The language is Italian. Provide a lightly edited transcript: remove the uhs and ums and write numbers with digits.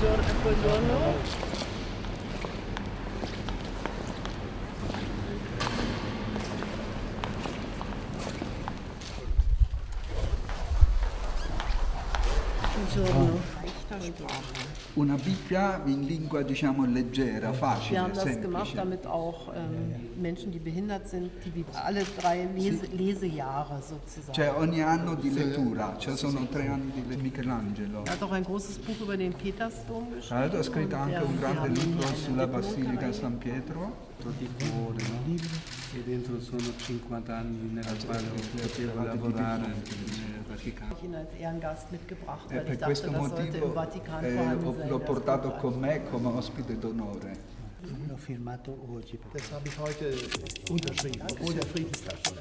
Buongiorno. Buongiorno. Una Bibbia in lingua diciamo leggera, Wir facile, haben das gemacht, semplice. damit auch Menschen, die behindert sind, alle 3 Lesejahre sozusagen. Cioè ogni anno di lettura, cioè sono 3 anni di Michelangelo. Er hat auch ein großes Buch über den Petersdom geschrieben. Tra l'altro ha scritto anche un wir grande haben ihn libro hier in sulla der Basilica Bibliothek San Pietro. di cuore, no? E dentro sono 50 anni nella quale potevo lavorare nel Vaticano. Ich ihn als Ehrengast mitgebracht, E weil per ich dachte, questo das sollte motivo im Vatikan vorhanden sein. l'ho das portato Buch. con me come ospite d'onore. L'ho firmato oggi. Das habe ich heute unterschrieben, obwohl der Friedenstag schon